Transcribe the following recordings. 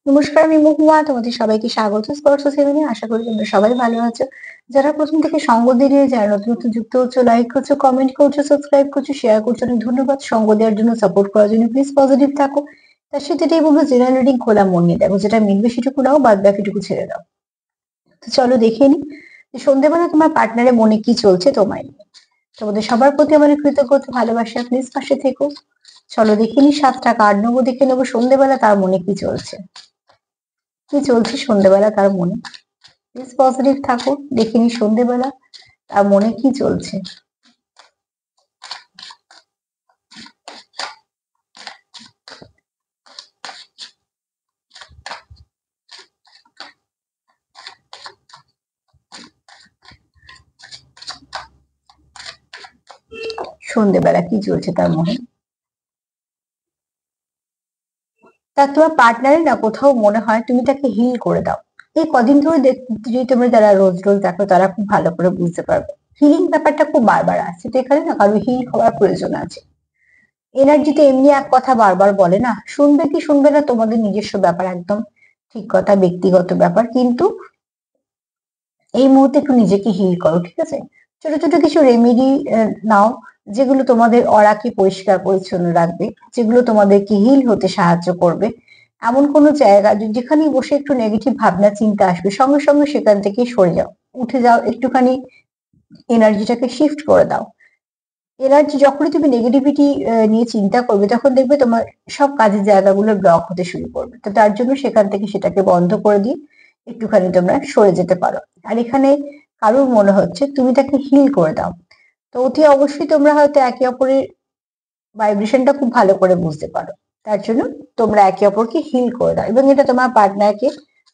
নমস্কার, আমি মহুয়া। তোমাদের সবাইকে স্বাগত স্পর্শ সেভেনে। আশা করি তোমরা সবাই ভালো আছো। যারা প্রথম থেকে সঙ্গ দিয়ে যারা নতুন নতুন যুক্ত হচ্ছে, লাইক করছো, কমেন্ট করছো, সাবস্ক্রাইব করছো, শেয়ার করছো, অনেক ধন্যবাদ। সঙ্গ দেওয়ার জন্য, সাপোর্ট করার জন্য প্লিজ পজিটিভ থাকো। তার সাথে এটাই বলবো, জেনারেল রিডিং খোলা মন নিয়ে দেখো, যেটা মিলবে সেটুকু নাও, বাদ বাকিটুকু ছেড়ে দাও। তো চলো দেখে নি যে সন্ধ্যেবেলা তোমার পার্টনারের মনে কি চলছে তোমায় নিয়ে। তোমাদের সবার প্রতি আমার কৃতজ্ঞতা, ভালোবাসা। প্লিজ পাশে থেকো। চলো দেখে নি, 7টা কার্ড নেবো, দেখে নেবো সন্ধ্যেবেলা তার মনে কি চলছে। কি চলছে সন্ধ্যেবেলা তার মনে। প্লিজ পজিটিভ থাকো। দেখিনি সন্ধ্যেবেলা তার মনে কি চলছে। সন্ধ্যেবেলা কি চলছে তার মনে। তার তোমার পার্টনারে না কোথাও মনে হয় তুমি তাকে হিল করে দাও। এই কদিন ধরে যদি তোমরা যারা রোজ রোজ দেখো, তারা খুব ভালো করে বুঝতে পারবে। হিলিং ব্যাপারটা খুব বারবার আসছে, তো এখানে না কারো হিল হওয়ার প্রয়োজন আছে। এনার্জিতে এমনি এক কথা বারবার বলে না, শুনবে কি শুনবে না তোমাদের নিজস্ব ব্যাপার, একদম ঠিক কথা, ব্যক্তিগত ব্যাপার। কিন্তু এই মুহূর্তে একটু নিজেকে হিল করো, ঠিক আছে? ছোট ছোট কিছু রেমেডি নাও, যেগুলো তোমাদের অরাকে পরিষ্কার পরিচ্ছন্ন রাখবে, যেগুলো তোমাদেরকে হিল হতে সাহায্য করবে। এমন কোনো জায়গা যেখানে বসে একটু নেগেটিভ ভাবনা চিন্তা আসবে, সঙ্গে সঙ্গে সেখান থেকে সরে যাও, উঠে যাও, একটুখানি এনার্জিটাকে শিফট করে দাও। এনার্জি যখনই তুমি নেগেটিভিটি নিয়ে চিন্তা করবে, তখন দেখবে তোমার সব কাজের জায়গাগুলো ব্লক হতে শুরু করবে। তো তার জন্য সেখান থেকে সেটাকে বন্ধ করে দিয়ে একটুখানি তোমরা সরে যেতে পারো। আর এখানে কারোর মনে হচ্ছে তুমি তাকে হিল করে দাও, তো অতি অবশ্যই তোমরা হয়তো একে অপরের ভাইব্রেশনটা খুব ভালো করে বুঝতে পারো। তার জন্য তোমরা একে অপরকে হিল করে দাও, এবং এটা তোমার পার্টনারকে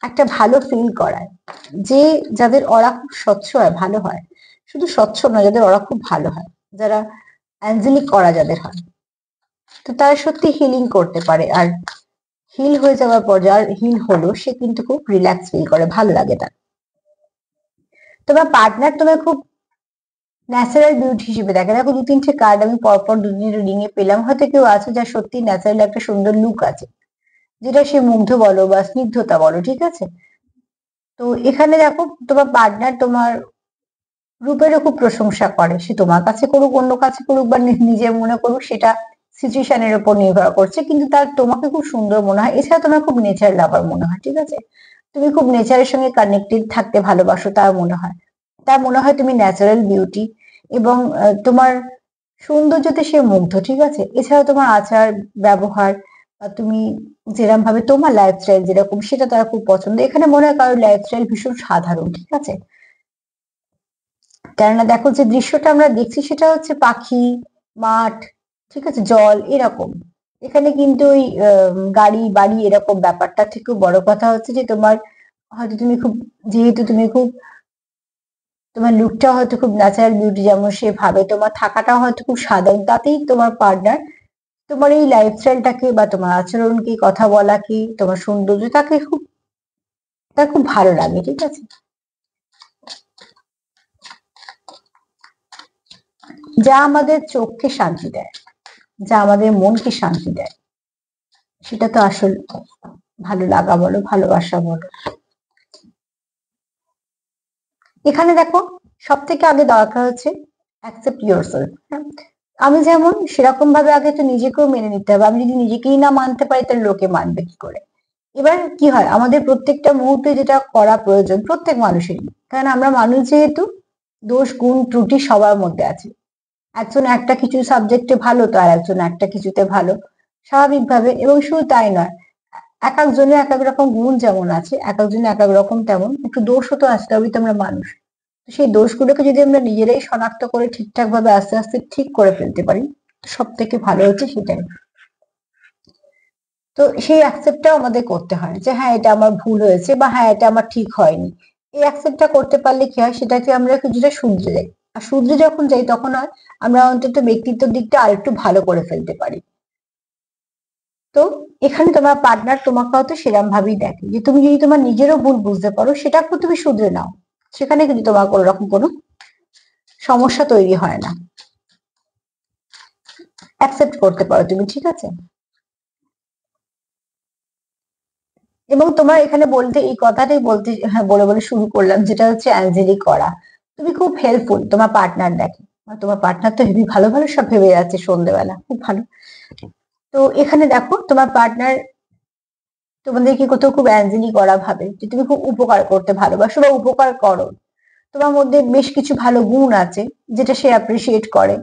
একটা ভালো ফিল করায়। যে যাদের অরা খুব স্বচ্ছ হয়, ভালো হয়, শুধু স্বচ্ছ নয়, যাদের অরা খুব ভালো হয়, যারা অ্যাঞ্জেলিক করা যাদের হয়, তো তারা সত্যি হিলিং করতে পারে। আর হিল হয়ে যাওয়ার পর, যার হিল হলো, সে কিন্তু খুব রিল্যাক্স ফিল করে, ভালো লাগে তার। তোমার পার্টনার তোমায় খুব ন্যাচারাল বিউটি হিসেবে দেখে। দেখো, 2-3টে কার্ড আমি পরপর দুদিন রিডিং এ পেলাম। হয়তো কেউ আছে যার সত্যি ন্যাচারাল একটা সুন্দর লুক আছে, যেটা সে মুগ্ধ বলো বা স্নিগ্ধতা বলো, ঠিক আছে? তো এখানে দেখো, তোমার পার্টনার তোমার রূপেরও খুব প্রশংসা করে। সে তোমার কাছে করুক, অন্য কাছে করুক, বা নিজে মনে করুক, সেটা সিচুয়েশনের উপর নির্ভর করছে, কিন্তু তার তোমাকে খুব সুন্দর মনে হয়। এছাড়া তোমার খুব নেচার লাভার মনে হয়, ঠিক আছে? তুমি খুব নেচারের সঙ্গে কানেক্টেড থাকতে ভালোবাসো, তার মনে হয়। তার মনে হয় তুমি ন্যাচারাল বিউটি, এবং তোমার সৌন্দর্যতে সে মুগ্ধ, ঠিক আছে? এছাড়া তোমার আচার ব্যবহার, বা তুমি যেরকম ভাবে তোমার লাইফস্টাইল যেরকম, সেটা তার খুব পছন্দ। এখানে মনে হয় কারোর লাইফস্টাইল ভীষণ সাধারণ, ঠিক আছে? কেননা দেখো, যে দৃশ্যটা আমরা দেখছি সেটা হচ্ছে পাখি, মাঠ, ঠিক আছে, জল, এরকম। এখানে কিন্তু ওই গাড়ি বাড়ি এরকম ব্যাপারটা থেকেও বড় কথা হচ্ছে যে তোমার হয়তো তুমি খুব, যেহেতু তুমি খুব, তোমার লুকটা হয়তো খুব ন্যাচারাল বিউটি, যেমন সে ভাবে, তোমার থাকাটাও হয়তো খুব সাধারণ, তাতেই তোমার পার্টনার তোমার এই লাইফস্টাইলটাকে বা তোমার আচরণকে, কথা বলাকে, তোমার সৌন্দর্য, তাকে খুব, তার খুব ভালো লাগে, ঠিক আছে? যা আমাদের চোখকে শান্তি দেয়, যা আমাদের মনকে শান্তি দেয়, সেটা তো আসল ভালো লাগা বলো, ভালোবাসা বলো। এখানে দেখো, সব থেকে আগে দরকার হচ্ছে অ্যাকসেপ্ট ইয়োরসেলফ। আমি যেমন, সেরকম ভাবে আগে তো নিজেকেও মেনে নিতে হবে। আমি যদি নিজেকেই না মানতে পারি, তাহলে লোকে মানবে কি করে? এবার কি হয়, আমাদের প্রত্যেকটা মুহূর্তে যেটা করা প্রয়োজন প্রত্যেক মানুষেরই, কারণ আমরা মানুষ যেহেতু, দোষ গুণ ত্রুটি সবার মধ্যে আছে। একজন একটা কিছু সাবজেক্টে ভালো, তো আর একজন একটা কিছুতে ভালো, স্বাভাবিকভাবে। এবং শুধু তাই নয়, এক একজনের এক এক রকম গুণ যেমন আছে, এক একজনের এক এক রকম, তেমন একটু দোষও তো আছে, তবেই তো আমরা মানুষ। তো সেই দোষগুলোকে যদি আমরা নিজেরাই শনাক্ত করে ঠিকঠাক ভাবে আস্তে আস্তে ঠিক করে ফেলতে পারি, সব থেকে ভালো হচ্ছে সেটাই। তো সেই অ্যাকসেপ্টটাও আমাদের করতে হয়, যে হ্যাঁ, এটা আমার ভুল হয়েছে, বা হ্যাঁ, এটা আমার ঠিক হয়নি। এই অ্যাকসেপ্টটা করতে পারলে কি হয়, সেটাকে আমরা কিছুটা শুধরে যাই। আর শুধরে যখন যাই, তখন হয় আমরা অন্তত ব্যক্তিত্বের দিকটা আরেকটু ভালো করে ফেলতে পারি। তো এখানে তোমার পার্টনার তোমাকে হয়তো সেরকম ভাবেই দেখে, যে তুমি যদি তোমার নিজেরও ভুল বুঝতে পারো, সেটাকেও তুমি শুধরে নাও, সেখানে কিন্তু তোমার কোনো রকম কোনো সমস্যা তৈরি হয় না। অ্যাকসেপ্ট করতে পারো তুমি, ঠিক আছে? এবং তোমার এখানে বলতে এই কথাটাই বলতে হ্যাঁ বলে বলে শুরু করলাম, যেটা হচ্ছে অ্যাঞ্জেলিক করা। তুমি খুব হেল্পফুল, তোমার পার্টনার দেখে, তোমার পার্টনার তো হেবি ভালো ভালো সব ভেবে যাচ্ছে সন্ধ্যেবেলা, খুব ভালো। তো এখানে দেখো তোমার পার্টনার তোমাদেরকে কোথাও খুব অ্যাঞ্জেলি করা ভাবে, যে তুমি খুব উপকার করতে ভালোবাসো বা উপকার করো। তোমার মধ্যে বেশ কিছু ভালো গুণ আছে যেটা সে অ্যাপ্রিসিয়েট করে।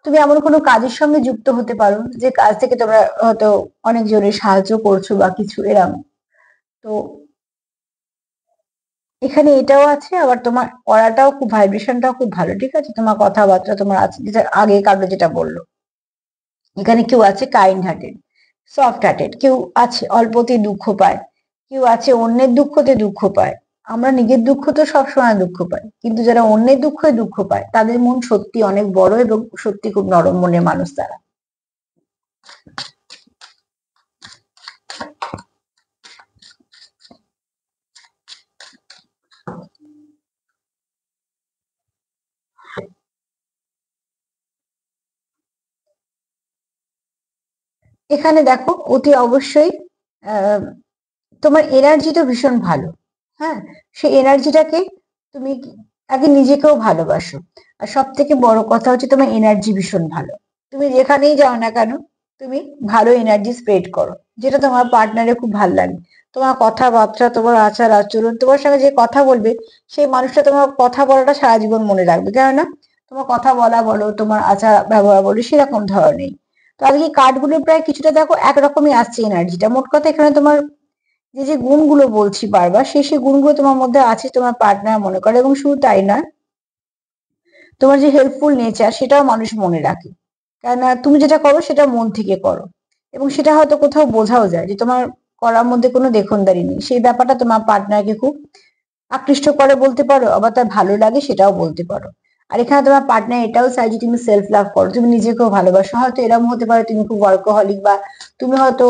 তুমি এমন কোনো কাজের সঙ্গে যুক্ত হতে পারো যে কাজ থেকে তোমরা হয়তো অনেকজনের সাহায্য করছো বা কিছু এরম। তো এখানে এটাও আছে, আবার তোমার অরাটাও খুব, ভাইব্রেশনটাও খুব ভালো, ঠিক আছে। তোমার কথাবার্তা তোমার আছে, যেটা আগে কারো যেটা বললো। এখানে কেউ আছে কাইন্ড হার্টেড, সফট হার্টেড, কেউ আছে অল্পতেই দুঃখ পায়, কেউ আছে অন্যের দুঃখতে দুঃখ পায়। আমরা নিজের দুঃখ তো সবসময় দুঃখ পাই, কিন্তু যারা অন্যের দুঃখে দুঃখ পায় তাদের মন সত্যি অনেক বড় এবং সত্যি খুব নরম মনের মানুষ তারা। এখানে দেখো অতি অবশ্যই আহ তোমার এনার্জি তো ভীষণ ভালো। হ্যাঁ, সেই এনার্জিটাকে তুমি আগে নিজেকেও ভালোবাসো। আর সব থেকে বড় কথা হচ্ছে তোমার এনার্জি ভীষণ ভালো। তুমি যেখানেই যাও না কেন, তুমি ভালো এনার্জি স্প্রেড করো, যেটা তোমার পার্টনারে খুব ভালো লাগে। তোমার কথাবার্তা, তোমার আচার আচরণ, তোমার সঙ্গে যে কথা বলবে সেই মানুষটা তোমার কথা বলাটা সারা জীবন মনে রাখবে, কেননা তোমার কথা বলা বলো, তোমার আচার ব্যবহার বলো সেরকম ধরনের। তো আজকে কার্ডগুলো প্রায় কিছুটা দেখো একরকমই আসছে এনার্জিটা। মোট কথা এখানে তোমার যে যে গুণগুলো বলছি বারবার, সেই গুণগুলো তোমার মধ্যে আছে তোমার পার্টনার মনে করে। এবং শুধু তাই নয়, তোমার যে হেল্পফুল নেচার সেটাও মানুষ মনে রাখে, কেননা তুমি যেটা করো সেটা মন থেকে করো। এবং সেটা হয়তো কোথাও বোঝাও যায় যে তোমার করার মধ্যে কোনো দেখনদারি নেই, সেই ব্যাপারটা তোমার পার্টনারকে খুব আকৃষ্ট করে বলতে পারো, আবার তার ভালো লাগে সেটাও বলতে পারো। আর এখানে তোমার পার্টনার এটাও চাই যে তুমি সেলফ লাভ করো, তুমি নিজেকেও ভালোবাসো। হয়তো এরকম হতে পারে তুমি খুব ওয়ার্কাহলিক, বা তুমি হয়তো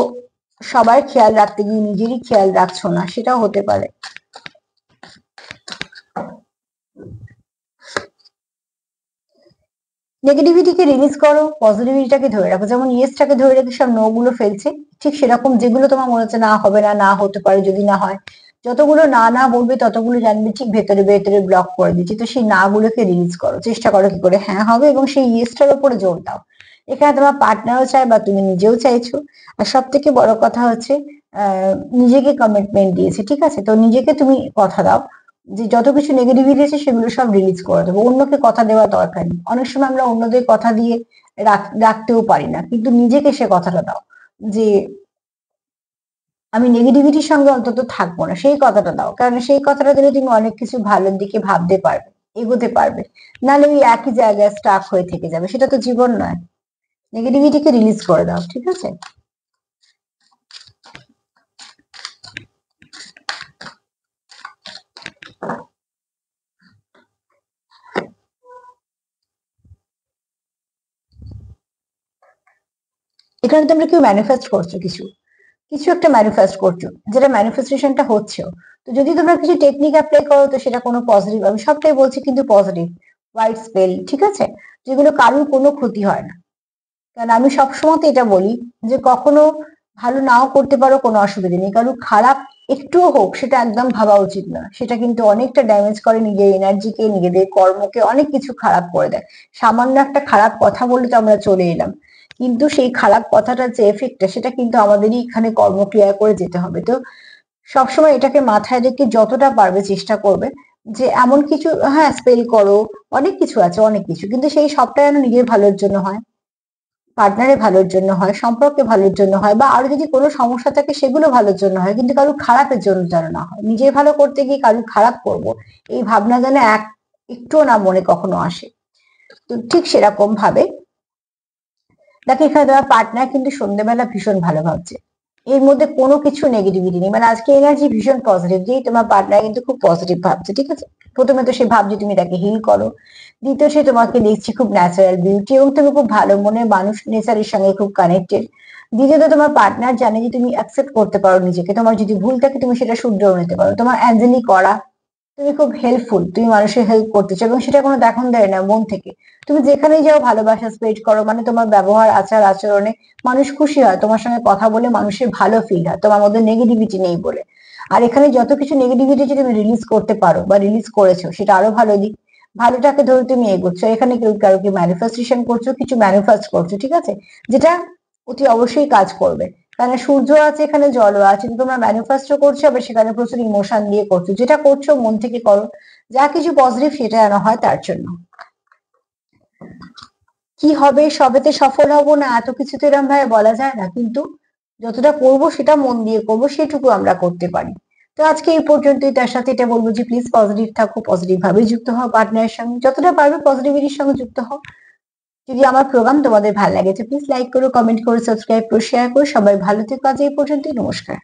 সবার খেয়াল রাখতে গিয়ে নিজেরই খেয়াল রাখছো না, সেটাও হতে পারে। নেগেটিভিটিকে রিলিজ করো, পজিটিভিটিটাকে ধরে রাখো। যেমন ইয়েসটাকে ধরে রেখে সব নো গুলো ফেলছে, ঠিক সেরকম যেগুলো তোমার মনে হচ্ছে না হবে না, না হতে পারে, যদি না হয়, যতগুলো না না বলবে ততগুলো জানবে ঠিক ভেতরে ভেতরে ব্লক করে দিচ্ছে। তো সেই না গুলোকে রিলিজ করো, চেষ্টা করো কি করে হ্যাঁ হবে, এবং সেই ইয়েসটার উপরে জোর দাও। এখানে তোমার পার্টনারও চায় বা তুমি নিজেও চাইছো। আর সব থেকে বড় কথা হচ্ছে নিজেকে কমিটমেন্ট দিয়েছে, ঠিক আছে। তো নিজেকে তুমি কথা দাও যে যত কিছু নেগেটিভিটি আছে সেগুলো সব রিলিজ করে দেবো। অন্যকে কথা দেওয়ার দরকার নেই। অনেক সময় আমরা অন্যদের কথা দিয়ে রাখতেও পারি না, কিন্তু নিজেকে সে কথাটা দাও যে আমি নেগেটিভিটির সঙ্গে অন্তত থাকবো না, সেই কথাটা দাও। কারণ সেই কথাটা দিলে তুমি অনেক কিছু ভালোর দিকে ভাবতে পারবে, এগোতে পারবে। নাহলে ওই একই জায়গায় স্টাক হয়ে থেকে যাবে, সেটা তো জীবন নয়। নেগেটিভিটিকে রিলিজ করে দাও, ঠিক আছে। এখানে তোমরা কেউ ম্যানিফেস্ট করছো কিছু, কিছু একটা ম্যানিফেস্ট করছো, যেটা ম্যানিফেস্টেশনটা হচ্ছেও। তো যদি তোমরা কিছু টেকনিক অ্যাপ্লাই করো তো সেটা কোনো পজিটিভ, আমি সবটাই বলছি কিন্তু পজিটিভ, হোয়াইট স্পেল, ঠিক আছে, যেগুলো কারোর কোনো ক্ষতি হয় না। কারণ আমি সবসময় তো এটা বলি যে কখনো ভালো নাও করতে পারো, কোনো অসুবিধা নেই। কারণ খারাপ একটুও হোক সেটা একদম ভাবা উচিত না, সেটা কিন্তু অনেকটা ড্যামেজ করে নিজের এনার্জিকে, নিজেদের কর্মকে অনেক কিছু খারাপ করে দেয়। সামান্য একটা খারাপ কথা বলে তো আমরা চলে এলাম, কিন্তু সেই খারাপ কথাটার যে এফেক্টটা সেটা কিন্তু আমাদেরই এখানে কর্মক্রিয়া করে যেতে হবে। তো সবসময় এটাকে মাথায় রেখে যতটা পারবে চেষ্টা করবে যে এমন কিছু, হ্যাঁ স্পেল করো, অনেক কিছু আছে, অনেক কিছু, কিন্তু সেই সবটাই যেন নিজের ভালোর জন্য হয়, পার্টনারের ভালোর জন্য হয়, সম্পর্কে ভালোর জন্য হয়, বা আরো যদি কোনো সমস্যা থাকে সেগুলো ভালোর জন্য হয়, কিন্তু কারোর খারাপের জন্য যেন না হয়। নিজের ভালো করতে গিয়ে কারোর খারাপ করব, এই ভাবনা যেন একটুও না মনে কখনো আসে। তো ঠিক সেরকম ভাবে দেখো এখানে তোমার পার্টনার কিন্তু সন্ধ্যেবেলা ভীষণ ভালো ভাবছে, এর মধ্যে কোনো কিছু নেগেটিভিটি নেই। মানে আজকে এনার্জি ভীষণ পজিটিভ, যেই তোমার পার্টনার কিন্তু খুব পজিটিভ ভাবছে, ঠিক আছে। প্রথমে তো সে ভাবছে তুমি তাকে হিল করো, দ্বিতীয় সে তোমাকে দেখছি খুব ন্যাচারাল বিউটি, এবং তুমি খুব ভালো মনের মানুষ, নেচারের সঙ্গে খুব কানেক্টেড। দ্বিতীয়ত তোমার পার্টনার জানে যে তুমি অ্যাকসেপ্ট করতে পারো নিজেকে, তোমার যদি ভুল থাকে তুমি সেটা শুধরেও নিতে পারো। তোমার অ্যাঞ্জেলি করা, তুমি খুব হেল্পফুল, তুমি মানুষের হেল্প করতে চাও, এবং সেটা কোনো দেখন দেয় না, মন থেকে। তুমি যেখানেই যাও ভালোবাসা স্প্রেড করো, মানে তোমার ব্যবহার আচার আচরণে মানুষ খুশি হয়, তোমার সঙ্গে কথা বলে মানুষের ভালো ফিল হয়, তোমার মধ্যে নেগেটিভিটি নেই বলে। আর এখানে যত কিছু নেগেটিভিটি যদি তুমি রিলিজ করতে পারো বা রিলিজ করেছো সেটা আরো ভালো দিক। ভালোটাকে ধরে তুমি এগোচ্ছ, এখানে কেউ কারো কি ম্যানিফেস্টেশন করছো, কিছু ম্যানিফেস্ট করছো, ঠিক আছে, যেটা অতি অবশ্যই কাজ করবে। কারণ সূর্য আছে এখানে, জলও আছে, তোমরা ম্যানিফেস্টো করছো, আবার সেখানে প্রচুর ইমোশন দিয়ে করছো, যেটা করছো মন থেকে করো, যা কিছু পজিটিভ সেটা যেন হয় তার জন্য। কি হবে, সবেতে সফল হব না এত কিছু তো এরকম ভাবে বলা যায় না, কিন্তু যতটা করবো সেটা মন দিয়ে করবো, সেটুকু আমরা করতে পারি। তো আজকে এই পর্যন্তই। তার সাথে এটা বলবো যে প্লিজ পজিটিভ থাকো, পজিটিভ ভাবে যুক্ত হও পার্টনারের সঙ্গে, যতটা পারবে পজিটিভিটির সঙ্গে যুক্ত হও। যদি আমার প্রোগ্রাম তোমাদের ভালো লাগে তো প্লিজ লাইক করো, কমেন্ট করো, সাবস্ক্রাইব করো, শেয়ার করো। সবাই ভালো থেকো। আজ এই পর্যন্তই। নমস্কার।